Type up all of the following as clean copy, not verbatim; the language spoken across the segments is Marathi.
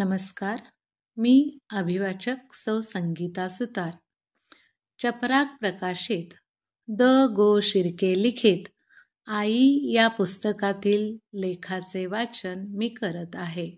नमस्कार. मी अभिवाचक सौ संगीता सुतार. चपराक प्रकाशित द गो शिर्के लिखित आई या पुस्तकातील लेखाचे वाचन मी करत आहे.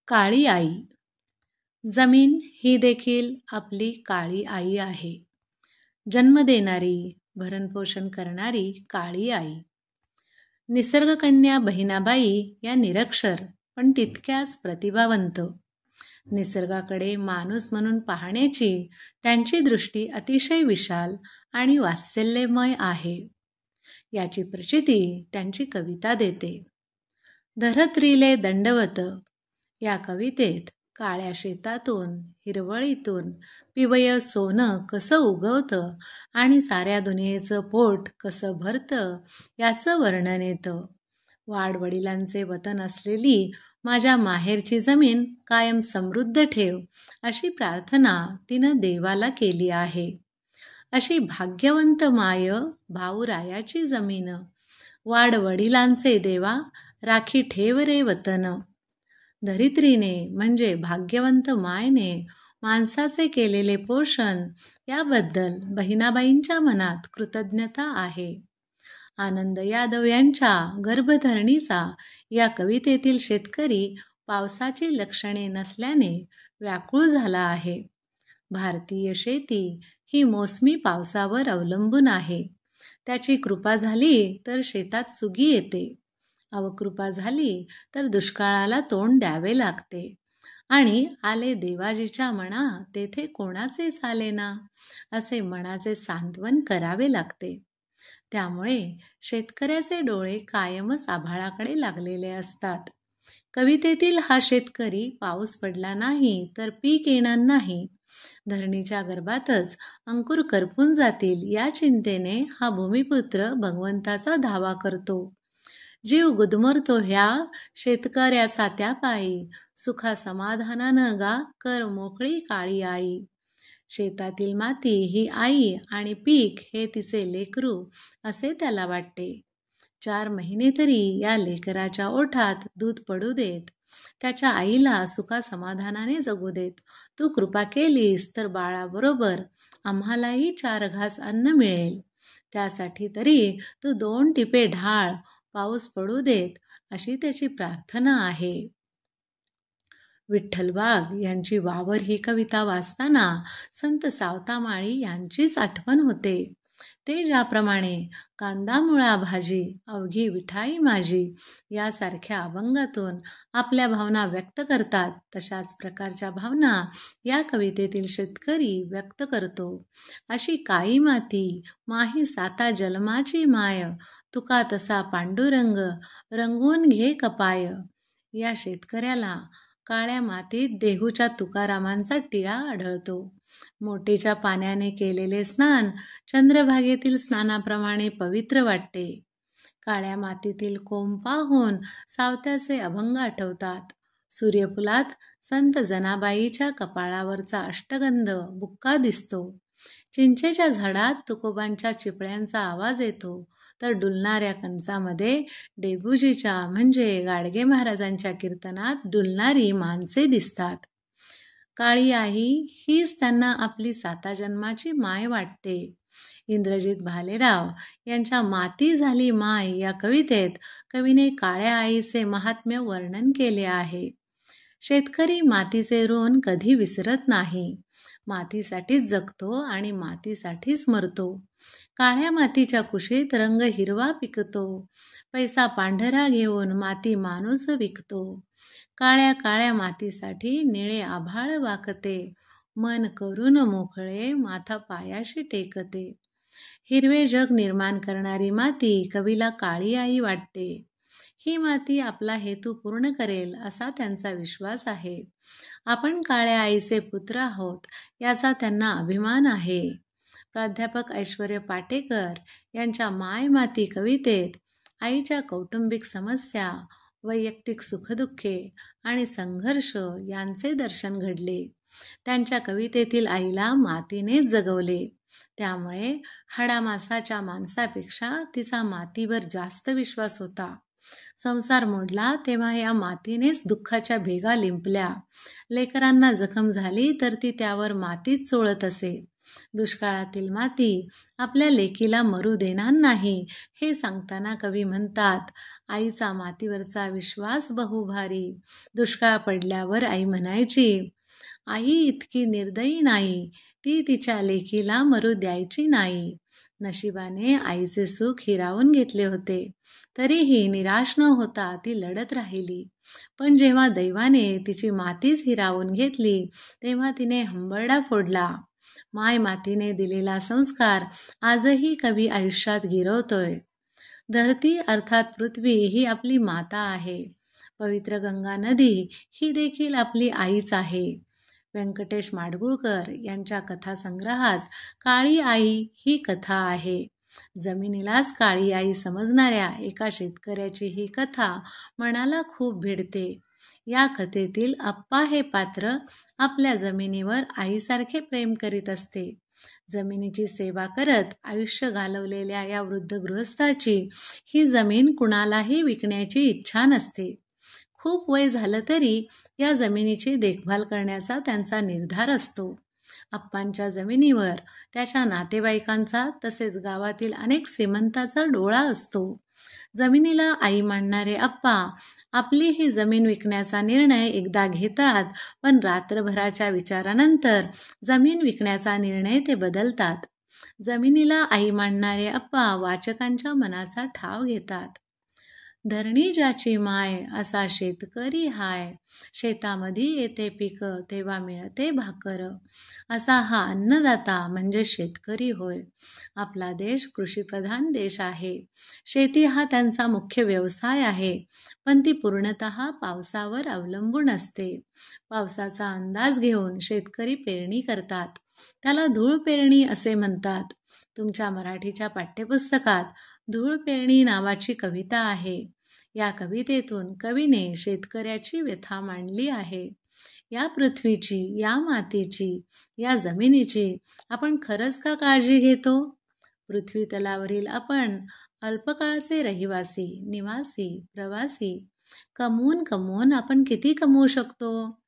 काळी आई. जमीन ही देखील आपली काळी आई आहे. जन्म देणारी, भरणपोषण करणारी काळी आई. निसर्गकन्या बहिणाबाई या निरक्षर पण तितक्याच प्रतिभावंत. निसर्गाकडे माणूस म्हणून पाहण्याची त्यांची दृष्टी अतिशय विशाल आणि वात्सल्यमय आहे. याची प्रचिती त्यांची कविता देते. धरत्रीले दंडवत या कवितेत काळ्या शेतातून, हिरवळीतून पिवळं सोनं कसं उगवतं आणि साऱ्या दुनियेचं पोट कसं भरतं याचं वर्णन येतं. वाडवडिलांचे वतन असलेली माझ्या माहेरची जमीन कायम समृद्ध ठेव अशी प्रार्थना तिनं देवाला केली आहे. अशी भाग्यवंत माय भाऊरायाची जमीन. वाडवडिलांचे देवा राखी ठेव रे वतन. धरित्रीने म्हणजे भाग्यवंत मायने माणसाचे केलेले पोषण याबद्दल बहिणाबाईंच्या मनात कृतज्ञता आहे. आनंद यादव यांच्या गर्भधरणीचा या कवितेतील शेतकरी पावसाची लक्षणे नसल्याने व्याकुळ झाला आहे. भारतीय शेती ही मोसमी पावसावर अवलंबून आहे. त्याची कृपा झाली तर शेतात सुगी येते. अवकृपा झाली तर दुष्काळाला तोंड द्यावे लागते. आणि आले देवाजीच्या मना तेथे कोणाचेच आले ना असे मनाचे सांत्वन करावे लागते. त्यामुळे शेतकऱ्याचे डोळे कायमच आभाळाकडे लागलेले असतात. कवितेतील हा शेतकरी पाऊस पडला नाही तर पीक येणार नाही, धरणीच्या गर्भातच अंकुर करपून जातील या चिंतेने हा भूमिपुत्र भगवंताचा धावा करतो. जीव गुदमरतो ह्या शेतकऱ्याचा त्या पायी, सुखा समाधानानं गा कर मोकळी काळी आई. शेतातील माती ही आई आणि पीक हे तिचे लेकरू असे त्याला वाटते. 4 महिने तरी या लेकराच्या ओठात दूध पडू देत. त्याच्या आईला सुखा समाधानाने जगू देत. तू कृपा केलीस तर बाळाबरोबर आम्हालाही 4 घास अन्न मिळेल. त्यासाठी तरी तू 2 टिपे ढाळ पाऊस पडू देत अशी त्याची प्रार्थना आहे. विठ्ठल वाघ यांची वावर ही कविता वाचताना संत सावतामाळी यांचीच आठवण होते. ते ज्याप्रमाणे कांदा मुळा भाजी अवघी विठाई माझी यासारख्या अभंगातून आपल्या भावना व्यक्त करतात, तशाच प्रकारच्या भावना या कवितेतील शेतकरी व्यक्त करतो. अशी काळी माती माही साता जन्माची माय, तुका तसा पांडुरंग रंगवून घे कपाय. या शेतकऱ्याला काळ्या मातीत देहूच्या तुकारामांचा टिळा आढळतो. मोटेच्या पाण्याने केलेले स्नान चंद्रभागेतील स्नानाप्रमाणे पवित्र वाटते. काळ्या मातीतील कोंब पाहून सावत्याचे अभंग आठवतात. सूर्यफुलात संत जनाबाईच्या कपाळावरचा अष्टगंध बुक्का दिसतो. चिंचेच्या झाडात तुकोबांच्या चिपळ्यांचा आवाज येतो, तर डुलणाऱ्या कंचामध्ये डेबुजीच्या म्हणजे गाडगे महाराजांच्या कीर्तनात डुलणारी माणसे दिसतात. काळी आई हीच त्यांना आपली साता जन्माची माय वाटते. इंद्रजित भालेराव यांच्या माती झाली माय या कवितेत कवीने काळ्या आईचे महात्म्य वर्णन केले आहे. शेतकरी मातीचे ऋण कधी विसरत नाही. मातीसाठीच जगतो आणि मातीसाठीच मरतो. काळ्या मातीच्या कुशीत रंग हिरवा पिकतो. पैसा पांढरा घेऊन माती माणूस विकतो. काळ्या काळ्या मातीसाठी निळे आभाळ वाकते. मन करून मोकळे माथा पायाशी टेकते. हिरवे जग निर्माण करणारी माती कवीला काळी आई वाटते. ही माती आपला हेतू पूर्ण करेल असा त्यांचा विश्वास आहे. आपण काळ्या आईचे पुत्र आहोत याचा त्यांना अभिमान आहे. प्राध्यापक ऐश्वर्य पाटेकर यांच्या माय माती कवितेत आईच्या कौटुंबिक समस्या, वैयक्तिक सुखदुःखे आणि संघर्ष यांचे दर्शन घडले. त्यांच्या कवितेतील आईला मातीनेच जगवले. त्यामुळे हाडामासाच्या माणसापेक्षा तिचा मातीवर जास्त विश्वास होता. संसार मोडला तेव्हा या मातीनेच दुःखाच्या भेगा लिंपल्या. लेकरांना जखम झाली तर ती त्यावर मातीच चोळत असे. दुष्काळातील माती आपल्या लेकीला मरू देणार नाही हे सांगताना कवी म्हणतात, आईचा मातीवरचा विश्वास बहुभारी. दुष्काळ पडल्यावर आई म्हणायची, आई इतकी निर्दयी नाही, ती तिच्या लेकीला मरू द्यायची नाही. नशिबाने आईचे सुख हिरावून घेतले होते, तरीही निराश न होता ती लढत राहिली. पण जेव्हा दैवाने तिची मातीच हिरावून घेतली तेव्हा तिने हंबरडा फोडला. माय मातीने दिलेला संस्कार आजही कवी आयुष्यात गिरवतोय. धरती अर्थात पृथ्वी ही आपली माता आहे. पवित्र गंगा नदी ही देखील आपली आईच आहे. व्यंकटेश माडगुळकर यांच्या कथासंग्रहात काळी आई ही कथा आहे. जमिनीलाच काळी आई समजणाऱ्या एका शेतकऱ्याची ही कथा मनाला खूप भिडते. या कथेतील अप्पा हे पात्र आपल्या जमिनीवर आईसारखे प्रेम करीत असते. जमिनीची सेवा करत आयुष्य घालवलेल्या या वृद्ध गृहस्थाची ही जमीन कुणालाही विकण्याची इच्छा नसते. खूप वय झालं तरी या जमिनीची देखभाल करण्याचा त्यांचा निर्धार असतो. अप्पांच्या जमिनीवर त्याच्या नातेवाईकांचा तसेच गावातील अनेक श्रीमंतांचा डोळा असतो. जमिनीला आई मानणारे अप्पा आपली ही जमीन विकण्याचा निर्णय एकदा घेतात, पण रात्रभराच्या विचारानंतर जमीन विकण्याचा निर्णय ते बदलतात. जमिनीला आई मानणारे अप्पा वाचकांच्या मनाचा ठाव घेतात. धरणी ज्याची माय असा शेतकरी हाय, शेतामध्ये येते पीक तेव्हा मिळते भाकर. असा हा अन्नदाता म्हणजे शेतकरी होय. आपला देश कृषीप्रधान देश आहे. शेती हा त्यांचा मुख्य व्यवसाय आहे, पण ती पूर्णतः पावसावर अवलंबून असते. पावसाचा अंदाज घेऊन शेतकरी पेरणी करतात. त्याला धूळ पेरणी असे म्हणतात. तुमच्या मराठीच्या पाठ्यपुस्तकात धूळ पेरणी नावाची कविता आहे. या कवितेतून कवीने शेतकऱ्याची व्यथा मांडली आहे. या पृथ्वीची, या मातीची, या जमिनीची आपण खरंच का काळजी घेतो? पृथ्वी तलावरील आपण अल्पकाळचे रहिवासी, निवासी, प्रवासी. कमवून आपण किती कमवू शकतो?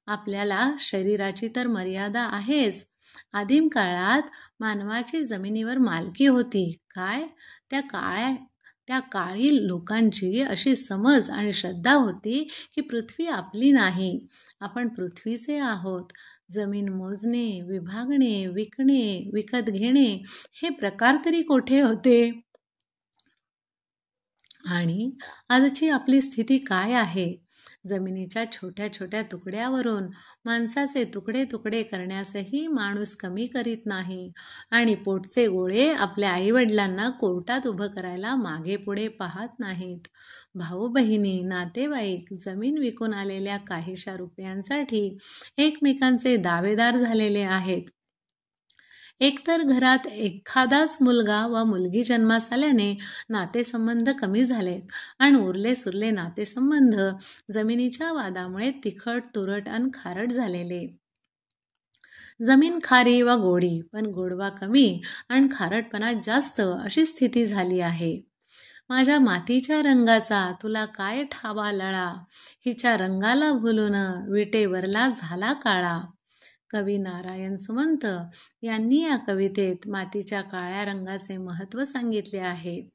आपल्याला शरीराची तर मर्यादा आहेच. आदिम काळात मानवाची जमिनीवर मालकी होती. काय? त्या काळी लोकांची अशी समज आणि श्रद्धा होती की पृथ्वी आपली नाही, आपण पृथ्वीचे आहोत. जमीन मोजणे, विभागणे, विकणे, विकत घेणे हे प्रकार तरी कोठे होते? आणि आजची आपली स्थिती काय आहे? जमिनीच्या छोट्या छोट्या तुकड्यावरून माणसाचे तुकडे तुकडे करण्यासही माणूस कमी करीत नाही आणि पोटचे गोळे आपल्या आईवडिलांना कोर्टात उभं करायला मागे पुढे पाहत नाहीत. भाऊ बहिणी, नातेवाईक जमीन विकून आलेल्या काहीशा रुपयांसाठी एकमेकांचे दावेदार झालेले आहेत. एकतर घरात एखादाच मुलगा व मुलगी जन्मास आल्याने नातेसंबंध कमी झालेत आणि उरले सुरले नातेसंबंध जमिनीच्या वादामुळे तिखट, तुरट आणि खारट झालेले. जमीन खारी व गोडी, पण गोडवा कमी आणि खारटपणा जास्त अशी स्थिती झाली आहे. माझ्या मातीच्या रंगाचा तुला काय ठावा लळा, हिच्या रंगाला भुलून विटेवरला झाला काळा. कवी नारायण सुमंत यांनी या कवितेत मातीच्या काळ्या रंगाचे महत्त्व सांगितले आहे.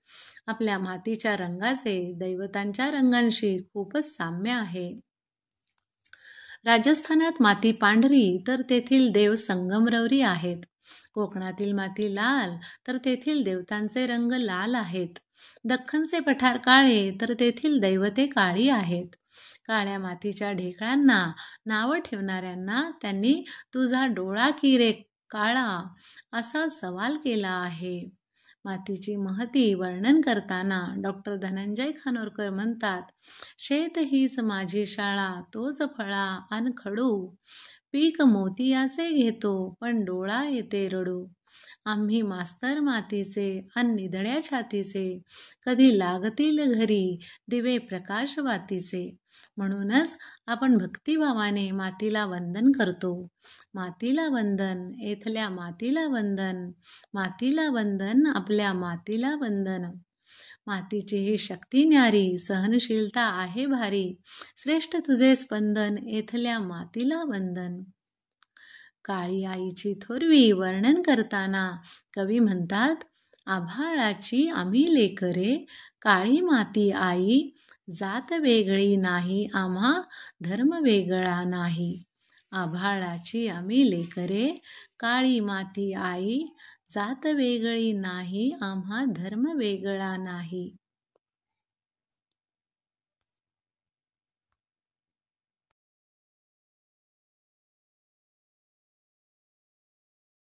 आपल्या मातीच्या रंगाचे दैवतांच्या रंगांशी खूपच साम्य आहे. राजस्थानात माती पांढरी तर तेथील देव संगमरवरी आहेत. कोकणातील माती लाल तर तेथील देवतांचे रंग लाल आहेत. दख्खनचे पठार काळे तर तेथील दैवते काळी आहेत. काळ्या मातीच्या ढेकळांना नावं ठेवणाऱ्यांना त्यांनी तुझा डोळा की रे काळा असा सवाल केला आहे. मातीची महती वर्णन करताना डॉक्टर धनंजय खानोरकर म्हणतात, शेत हीच माझी शाळा, तोच फळा अन खडू, पीक मोतियाचे घेतो पण डोळा येते रडू. आम्ही मास्तर मातीचे अन निधड्या छातीचे, कधी लागतील घरी दिवे प्रकाशवातीचे. म्हणूनच आपण भक्तिभावाने मातीला वंदन करतो. मातीला वंदन, येथल्या मातीला वंदन, मातीला वंदन, आपल्या मातीला वंदन. मातीची ही शक्ती न्यारी, सहनशीलता आहे भारी, श्रेष्ठ तुझे स्पंदन, येथल्या मातीला वंदन. काळी आईची थोरवी वर्णन करताना कवी म्हणतात, आभाळाची आम्ही लेकरे, काळी माती आई, जात वेगळी नाही आम्हा, धर्म वेगळा नाही. आभाळाची आम्ही लेकरे, काळी माती आई, जात वेगळी नाही आम्हा, धर्म वेगळा नाही.